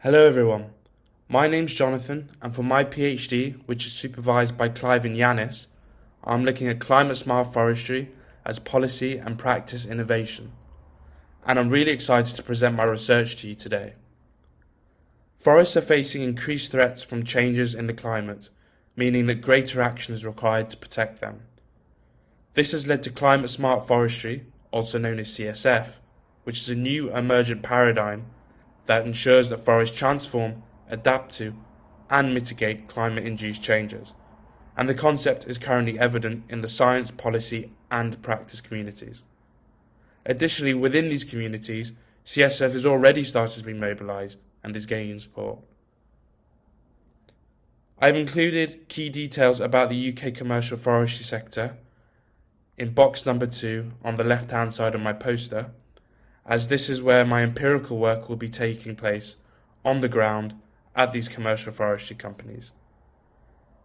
Hello everyone, my name's Jonathan, and for my PhD, which is supervised by Clive and Yanis, I'm looking at climate-smart forestry as policy and practice innovation, and I'm really excited to present my research to you today. Forests are facing increased threats from changes in the climate, meaning that greater action is required to protect them. This has led to climate-smart forestry, also known as CSF, which is a new emergent paradigm that ensures that forests transform, adapt to, and mitigate climate-induced changes, and the concept is currently evident in the science, policy, and practice communities. Additionally, within these communities, CSF has already started to be mobilised and is gaining support. I've included key details about the UK commercial forestry sector in box number 2 on the left-hand side of my poster, as this is where my empirical work will be taking place on the ground at these commercial forestry companies.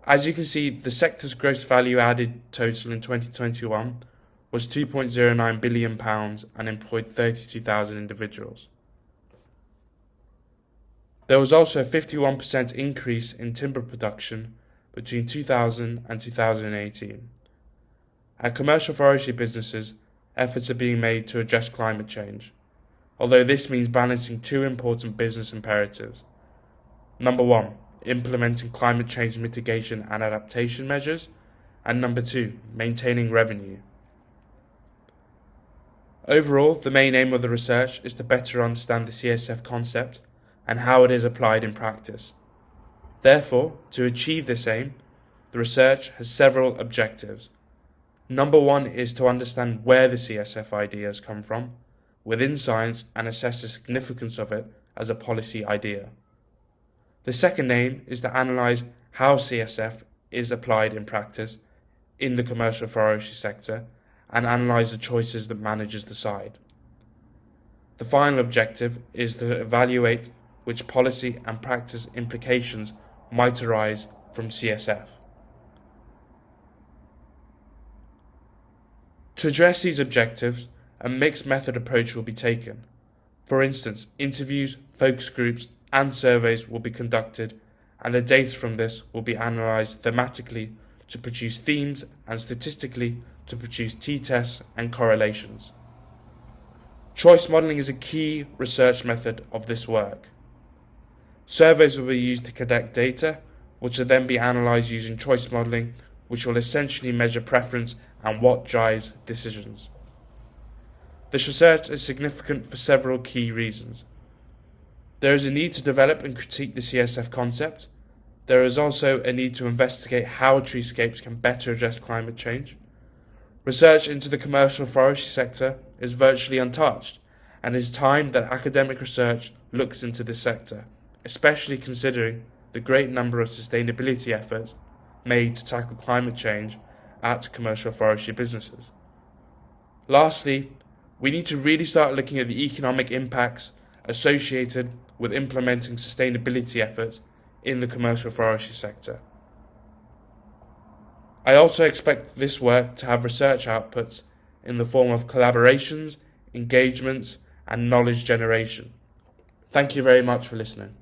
As you can see, the sector's gross value added total in 2021 was £2.09 billion and employed 32,000 individuals. There was also a 51% increase in timber production between 2000 and 2018. At commercial forestry businesses, efforts are being made to address climate change, although this means balancing two important business imperatives. Number 1, implementing climate change mitigation and adaptation measures, and number 2, maintaining revenue. Overall, the main aim of the research is to better understand the CSF concept and how it is applied in practice. Therefore, to achieve this aim, the research has several objectives. Number 1 is to understand where the CSF ideas come from within science and assess the significance of it as a policy idea. The second aim is to analyse how CSF is applied in practice in the commercial forestry sector and analyse the choices that managers decide. The final objective is to evaluate which policy and practice implications might arise from CSF. To address these objectives, a mixed method approach will be taken. For instance, interviews, focus groups, and surveys will be conducted, and the data from this will be analysed thematically to produce themes and statistically to produce t-tests and correlations. Choice modelling is a key research method of this work. Surveys will be used to collect data, which will then be analysed using choice modelling, which will essentially measure preference and what drives decisions. This research is significant for several key reasons. There is a need to develop and critique the CSF concept. There is also a need to investigate how treescapes can better address climate change. Research into the commercial forestry sector is virtually untouched, and it is time that academic research looks into this sector, especially considering the great number of sustainability efforts made to tackle climate change at commercial forestry businesses. Lastly, we need to really start looking at the economic impacts associated with implementing sustainability efforts in the commercial forestry sector. I also expect this work to have research outputs in the form of collaborations, engagements, and knowledge generation. Thank you very much for listening.